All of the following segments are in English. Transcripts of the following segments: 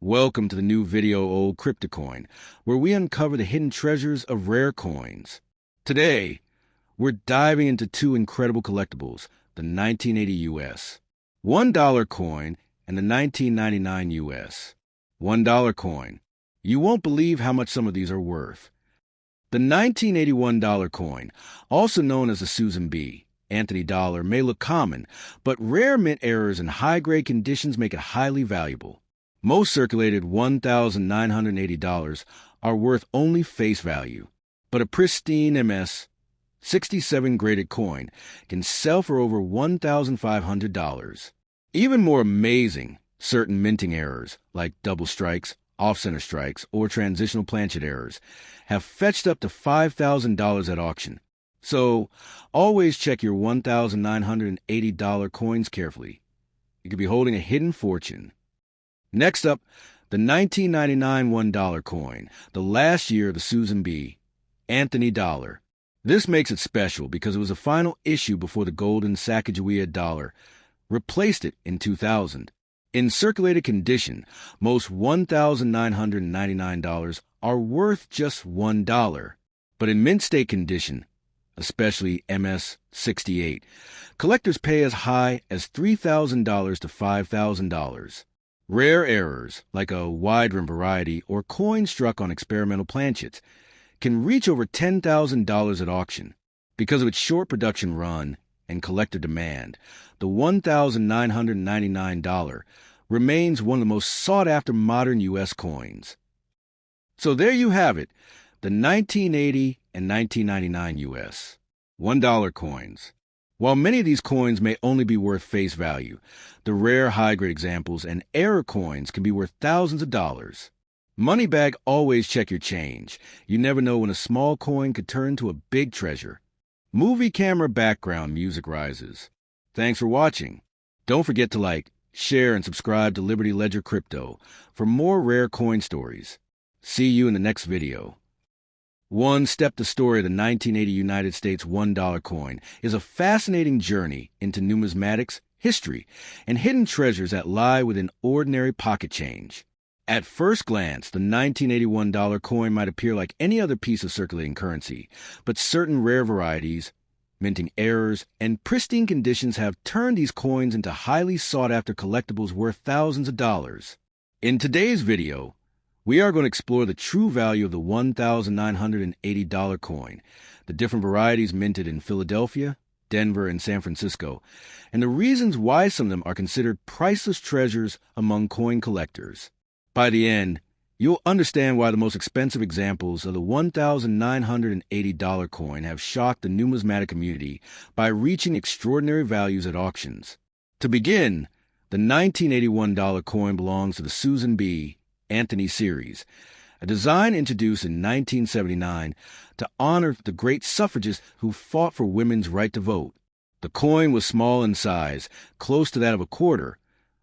Welcome to the new video Old Cryptocoin, where we uncover the hidden treasures of rare coins. Today, we're diving into two incredible collectibles, the 1980 US $1 coin and the 1999 US $1 coin. You won't believe how much some of these are worth. The 1981 dollar coin, also known as the Susan B. Anthony dollar, may look common, but rare mint errors and high-grade conditions make it highly valuable. Most circulated $1,980 are worth only face value, but a pristine MS 67 graded coin can sell for over $1,500. Even more amazing, certain minting errors, like double strikes, off-center strikes, or transitional planchet errors, have fetched up to $5,000 at auction. So, always check your $1,980 coins carefully. You could be holding a hidden fortune. Next up, the 1999 $1 coin, the last year of the Susan B. Anthony dollar. This makes it special because it was a final issue before the golden Sacagawea dollar replaced it in 2000. In circulated condition, most $1,999 are worth just $1. But in mint state condition, especially MS 68, collectors pay as high as $3,000 to $5,000. Rare errors, like a wide rim variety or coin struck on experimental planchets, can reach over $10,000 at auction. Because of its short production run and collector demand, the $1,999 remains one of the most sought-after modern U.S. coins. So there you have it, the 1980 and 1999 U.S. $1 coins. While many of these coins may only be worth face value, the rare high-grade examples and error coins can be worth thousands of dollars. Moneybag, always check your change. You never know when a small coin could turn to a big treasure. Movie camera background music rises. Thanks for watching. Don't forget to like, share, and subscribe to Liberty Ledger Crypto for more rare coin stories. See you in the next video. One Step the Story of the 1980 United States $1 coin is a fascinating journey into numismatics, history, and hidden treasures that lie within ordinary pocket change. At first glance, the 1981 dollar coin might appear like any other piece of circulating currency, but certain rare varieties, minting errors, and pristine conditions have turned these coins into highly sought-after collectibles worth thousands of dollars. In today's video, we are going to explore the true value of the $1,980 coin, the different varieties minted in Philadelphia, Denver, and San Francisco, and the reasons why some of them are considered priceless treasures among coin collectors. By the end, you'll understand why the most expensive examples of the $1,980 coin have shocked the numismatic community by reaching extraordinary values at auctions. To begin, the 1981 dollar coin belongs to the Susan B. Anthony series, a design introduced in 1979 to honor the great suffragists who fought for women's right to vote. The coin was small in size, close to that of a quarter,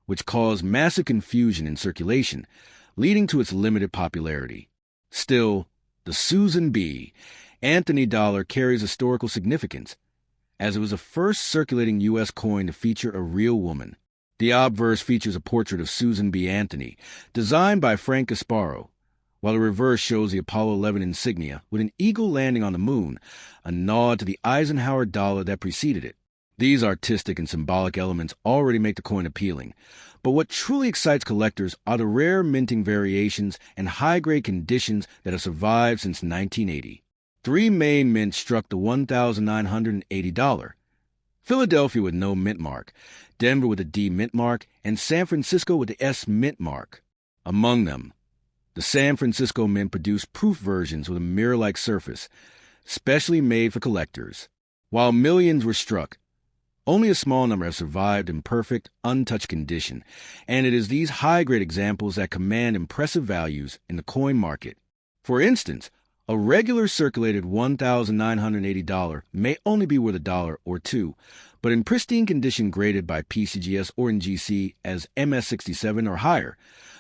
which caused massive confusion in circulation, leading to its limited popularity. Still, the Susan B. Anthony dollar carries historical significance, as it was the first circulating U.S. coin to feature a real woman. The obverse features a portrait of Susan B. Anthony, designed by Frank Gasparo, while the reverse shows the Apollo 11 insignia with an eagle landing on the moon, a nod to the Eisenhower dollar that preceded it. These artistic and symbolic elements already make the coin appealing, but what truly excites collectors are the rare minting variations and high-grade conditions that have survived since 1980. Three main mints struck the $1,980. Philadelphia with no mint mark, Denver with a D mint mark, and San Francisco with the S mint mark. Among them, the San Francisco Mint produced proof versions with a mirror-like surface, specially made for collectors. While millions were struck, only a small number have survived in perfect, untouched condition, and it is these high-grade examples that command impressive values in the coin market. For instance, a regular circulated $1,980 may only be worth $1 or $2, but in pristine condition graded by PCGS or NGC as MS67 or higher,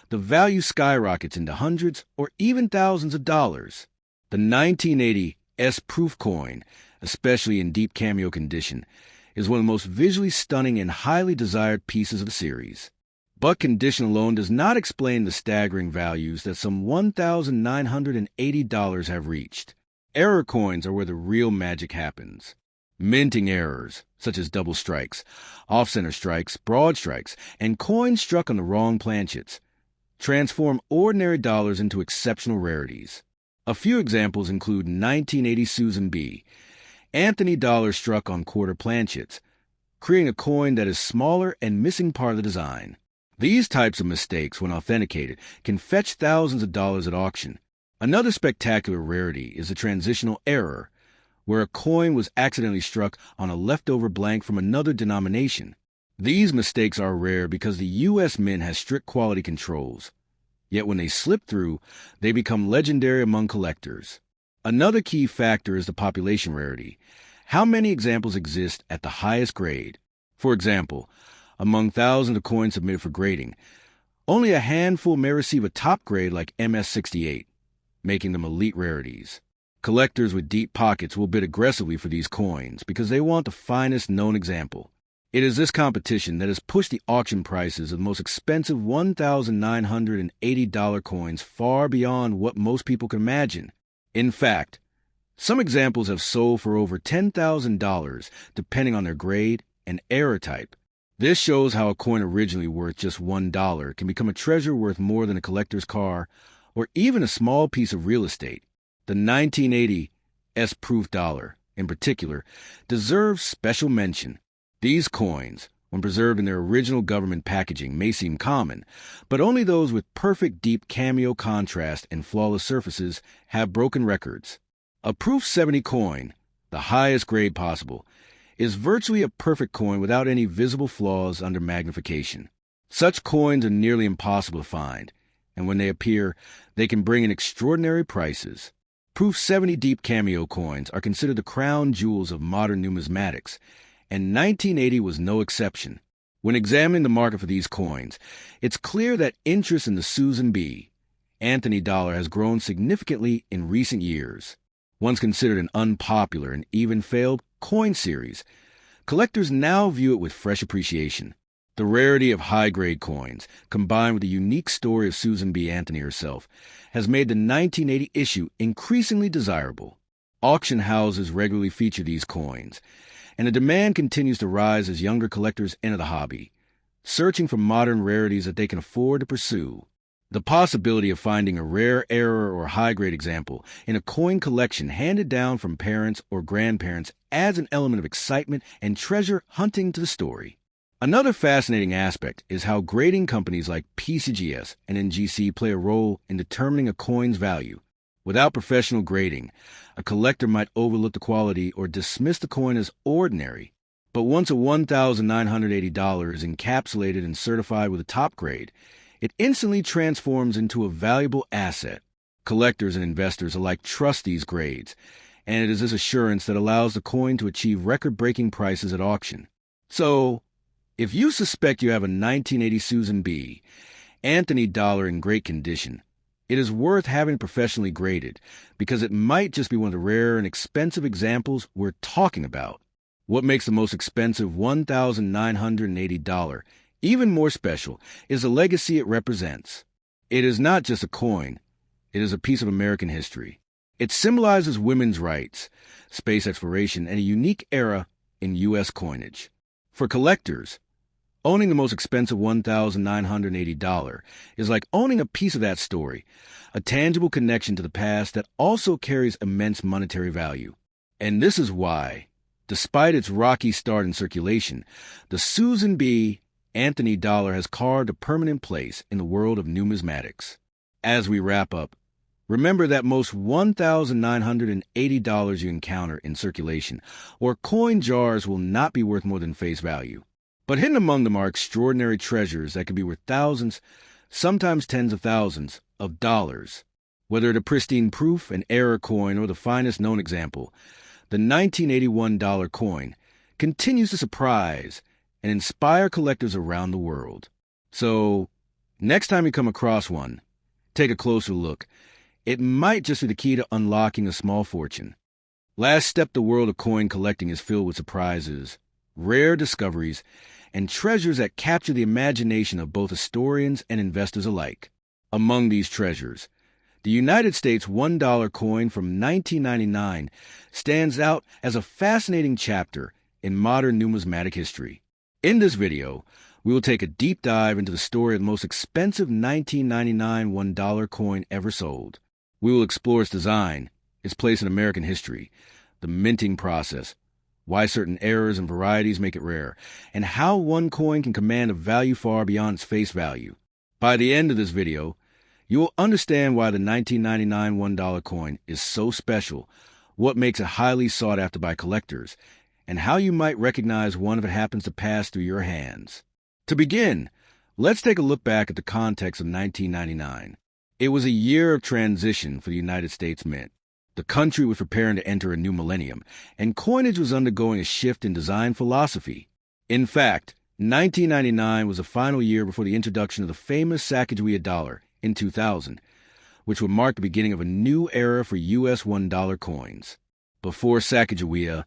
the value skyrockets into hundreds or even thousands of dollars. The 1980 S-Proof coin, especially in deep cameo condition, is one of the most visually stunning and highly desired pieces of the series. But condition alone does not explain the staggering values that some $1,980 have reached. Error coins are where the real magic happens. Minting errors, such as double strikes, off-center strikes, broad strikes, and coins struck on the wrong planchets, transform ordinary dollars into exceptional rarities. A few examples include 1980 Susan B. Anthony dollar struck on quarter planchets, creating a coin that is smaller and missing part of the design. These types of mistakes, when authenticated, can fetch thousands of dollars at auction. Another spectacular rarity is a transitional error, where a coin was accidentally struck on a leftover blank from another denomination. These mistakes are rare because the U.S. Mint has strict quality controls. Yet when they slip through, they become legendary among collectors. Another key factor is the population rarity. How many examples exist at the highest grade? For example, among thousands of coins submitted for grading, only a handful may receive a top grade like MS-68, making them elite rarities. Collectors with deep pockets will bid aggressively for these coins because they want the finest known example. It is this competition that has pushed the auction prices of the most expensive $1,980 coins far beyond what most people can imagine. In fact, some examples have sold for over $10,000 depending on their grade and error type. This shows how a coin originally worth just $1 can become a treasure worth more than a collector's car or even a small piece of real estate. The 1980 S-proof dollar, in particular, deserves special mention. These coins, when preserved in their original government packaging, may seem common, but only those with perfect deep cameo contrast and flawless surfaces have broken records. A Proof 70 coin, the highest grade possible, is virtually a perfect coin without any visible flaws under magnification. Such coins are nearly impossible to find, and when they appear, they can bring in extraordinary prices. Proof 70 deep cameo coins are considered the crown jewels of modern numismatics, and 1980 was no exception. When examining the market for these coins, it's clear that interest in the Susan B. Anthony dollar has grown significantly in recent years. Once considered an unpopular and even failed coin series, collectors now view it with fresh appreciation. The rarity of high-grade coins, combined with the unique story of Susan B. Anthony herself, has made the 1980 issue increasingly desirable. Auction houses regularly feature these coins, and the demand continues to rise as younger collectors enter the hobby, searching for modern rarities that they can afford to pursue. The possibility of finding a rare error or high-grade example in a coin collection handed down from parents or grandparents adds an element of excitement and treasure hunting to the story. Another fascinating aspect is how grading companies like PCGS and NGC play a role in determining a coin's value. Without professional grading, a collector might overlook the quality or dismiss the coin as ordinary. But once a $1,980 is encapsulated and certified with a top grade, it instantly transforms into a valuable asset. Collectors and investors alike trust these grades, and it is this assurance that allows the coin to achieve record-breaking prices at auction. So, if you suspect you have a 1980 Susan B. Anthony dollar in great condition, it is worth having professionally graded because it might just be one of the rare and expensive examples we're talking about. What makes the most expensive $1,980 even more special is the legacy it represents. It is not just a coin, it is a piece of American history. It symbolizes women's rights, space exploration, and a unique era in U.S. coinage. For collectors, owning the most expensive $1,980 is like owning a piece of that story, a tangible connection to the past that also carries immense monetary value. And this is why, despite its rocky start in circulation, the Susan B. Anthony dollar has carved a permanent place in the world of numismatics. As we wrap up, remember that most $1,980 you encounter in circulation or coin jars will not be worth more than face value. But hidden among them are extraordinary treasures that can be worth thousands, sometimes tens of thousands, of dollars. Whether the pristine proof, an error coin, or the finest known example, the 1981 dollar coin continues to surprise and inspire collectors around the world. So, next time you come across one, take a closer look. It might just be the key to unlocking a small fortune. Last step, the world of coin collecting is filled with surprises, rare discoveries, and treasures that capture the imagination of both historians and investors alike. Among these treasures, the United States $1 coin from 1999 stands out as a fascinating chapter in modern numismatic history. In this video, we will take a deep dive into the story of the most expensive 1999 $1 coin ever sold. We will explore its design, its place in American history, the minting process, why certain errors and varieties make it rare, and how one coin can command a value far beyond its face value. By the end of this video, you will understand why the 1999 $1 coin is so special, what makes it highly sought after by collectors, and how you might recognize one if it happens to pass through your hands. To begin, let's take a look back at the context of 1999. It was a year of transition for the United States Mint. The country was preparing to enter a new millennium, and coinage was undergoing a shift in design philosophy. In fact, 1999 was the final year before the introduction of the famous Sacagawea dollar in 2000, which would mark the beginning of a new era for U.S. $1 coins. Before Sacagawea,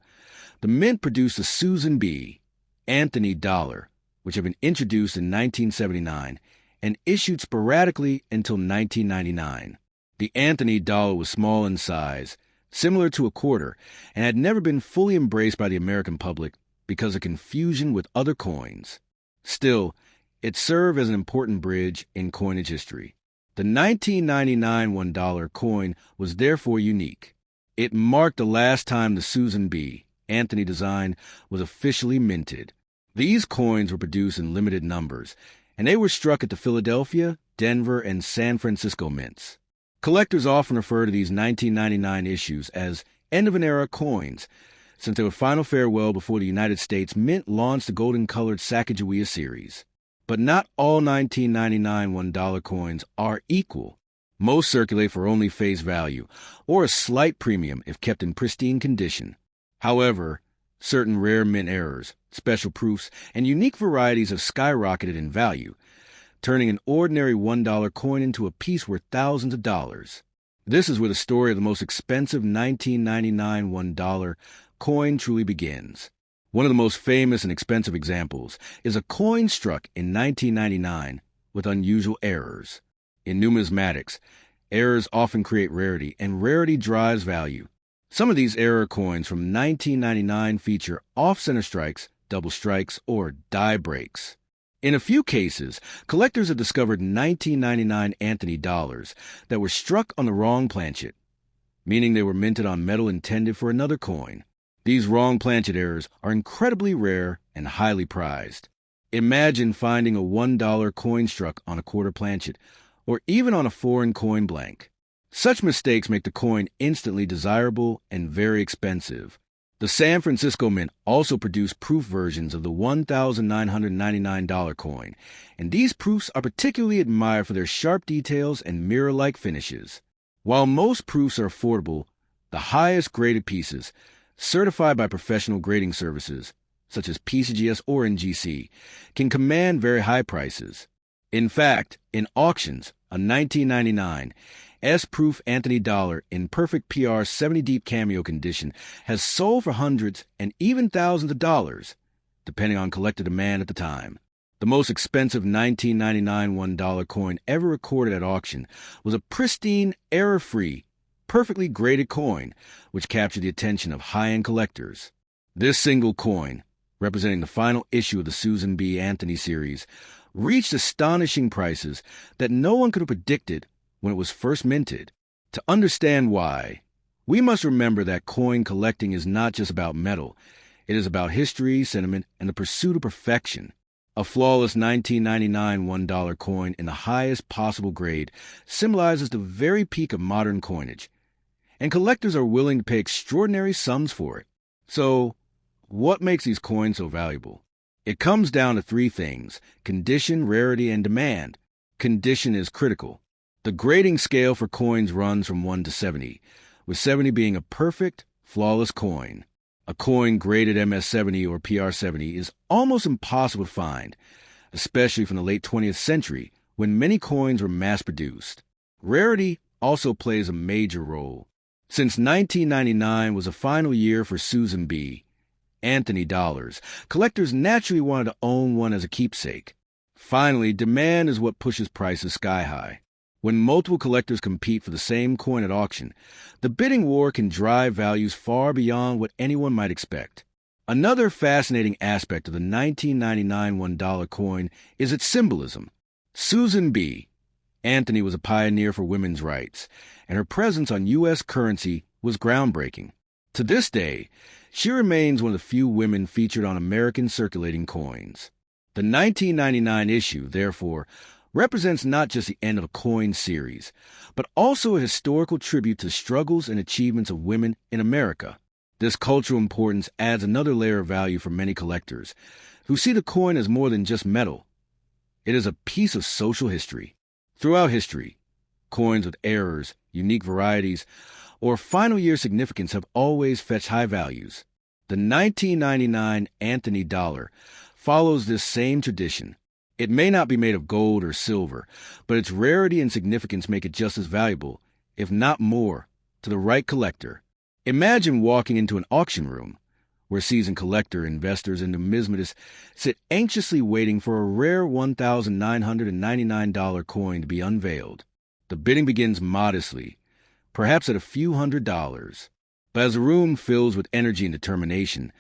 the Mint produced the Susan B. Anthony dollar, which had been introduced in 1979 and issued sporadically until 1999. The Anthony dollar was small in size, similar to a quarter, and had never been fully embraced by the American public because of confusion with other coins. Still, it served as an important bridge in coinage history. The 1999 $1 coin was therefore unique. It marked the last time the Susan B. Anthony design was officially minted. These coins were produced in limited numbers, and they were struck at the Philadelphia, Denver, and San Francisco mints. Collectors often refer to these 1999 issues as end-of-an-era coins, since they were final farewell before the United States Mint launched the golden-colored Sacagawea series. But not all 1999 $1 coins are equal. Most circulate for only face value, or a slight premium if kept in pristine condition. However, certain rare mint errors, special proofs, and unique varieties have skyrocketed in value, turning an ordinary $1 coin into a piece worth thousands of dollars. This is where the story of the most expensive 1999 $1 coin truly begins. One of the most famous and expensive examples is a coin struck in 1999 with unusual errors. In numismatics, errors often create rarity, and rarity drives value. Some of these error coins from 1999 feature off-center strikes, double strikes, or die breaks. In a few cases, collectors have discovered 1999 Anthony dollars that were struck on the wrong planchet, meaning they were minted on metal intended for another coin. These wrong planchet errors are incredibly rare and highly prized. Imagine finding a $1 coin struck on a quarter planchet, or even on a foreign coin blank. Such mistakes make the coin instantly desirable and very expensive. The San Francisco Mint also produced proof versions of the $1,999 coin, and these proofs are particularly admired for their sharp details and mirror-like finishes. While most proofs are affordable, the highest graded pieces, certified by professional grading services, such as PCGS or NGC, can command very high prices. In fact, in auctions, a 1999 S-Proof Anthony dollar in perfect PR 70 deep cameo condition has sold for hundreds and even thousands of dollars, depending on collector demand at the time. The most expensive 1999 $1 coin ever recorded at auction was a pristine, error-free, perfectly graded coin, which captured the attention of high-end collectors. This single coin, representing the final issue of the Susan B. Anthony series, reached astonishing prices that no one could have predicted when it was first minted. To understand why, we must remember that coin collecting is not just about metal. It is about history, sentiment, and the pursuit of perfection. A flawless 1999 $1 coin in the highest possible grade symbolizes the very peak of modern coinage, and collectors are willing to pay extraordinary sums for it. So, what makes these coins so valuable? It comes down to three things: condition, rarity, and demand. Condition is critical. The grading scale for coins runs from 1 to 70, with 70 being a perfect, flawless coin. A coin graded MS-70 or PR-70 is almost impossible to find, especially from the late 20th century, when many coins were mass-produced. Rarity also plays a major role. Since 1999 was the final year for Susan B., Anthony dollars. Collectors naturally wanted to own one as a keepsake. Finally, demand is what pushes prices sky high. When multiple collectors compete for the same coin at auction, the bidding war can drive values far beyond what anyone might expect. Another fascinating aspect of the 1999 $1 coin is its symbolism. Susan B. Anthony was a pioneer for women's rights, and her presence on U.S. currency was groundbreaking. To this day, she remains one of the few women featured on American circulating coins. The 1999 issue, therefore, represents not just the end of a coin series, but also a historical tribute to the struggles and achievements of women in America. This cultural importance adds another layer of value for many collectors, who see the coin as more than just metal. It is a piece of social history. Throughout history, coins with errors, unique varieties, or final year significance have always fetched high values. The 1999 Anthony dollar follows this same tradition. It may not be made of gold or silver, but its rarity and significance make it just as valuable, if not more, to the right collector. Imagine walking into an auction room where seasoned collector, investors, and numismatists sit anxiously waiting for a rare $1,999 coin to be unveiled. The bidding begins modestly, perhaps at a few $100s. But as the room fills with energy and determination,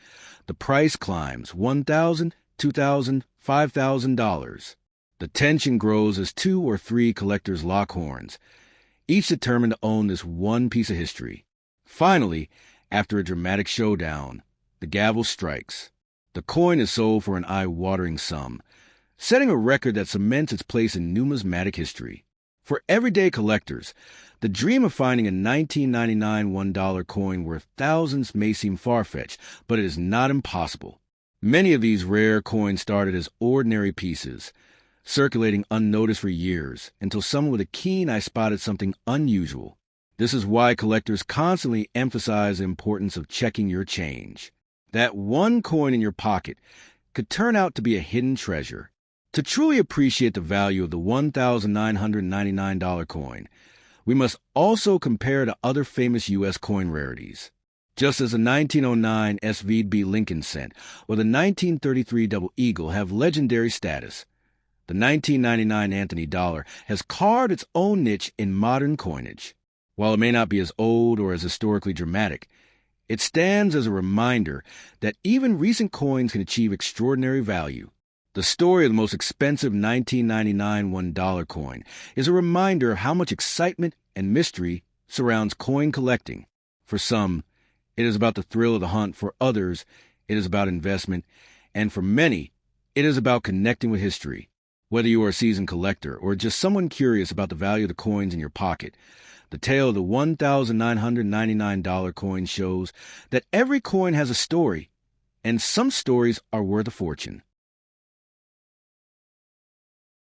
the price climbs $1,000, $2,000, $5,000. The tension grows as 2 or 3 collectors lock horns, each determined to own this one piece of history. Finally, after a dramatic showdown, the gavel strikes. The coin is sold for an eye-watering sum, setting a record that cements its place in numismatic history. For everyday collectors, the dream of finding a 1999 $1 coin worth thousands may seem far-fetched, but it is not impossible. Many of these rare coins started as ordinary pieces, circulating unnoticed for years, until someone with a keen eye spotted something unusual. This is why collectors constantly emphasize the importance of checking your change. That one coin in your pocket could turn out to be a hidden treasure. To truly appreciate the value of the $1,999 coin, we must also compare to other famous U.S. coin rarities. Just as the 1909 SVB Lincoln cent or the 1933 Double Eagle have legendary status, the 1999 Anthony dollar has carved its own niche in modern coinage. While it may not be as old or as historically dramatic, it stands as a reminder that even recent coins can achieve extraordinary value. The story of the most expensive 1999 $1 coin is a reminder of how much excitement and mystery surrounds coin collecting. For some, it is about the thrill of the hunt. For others, it is about investment. And for many, it is about connecting with history. Whether you are a seasoned collector or just someone curious about the value of the coins in your pocket, the tale of the $1,999 coin shows that every coin has a story, and some stories are worth a fortune.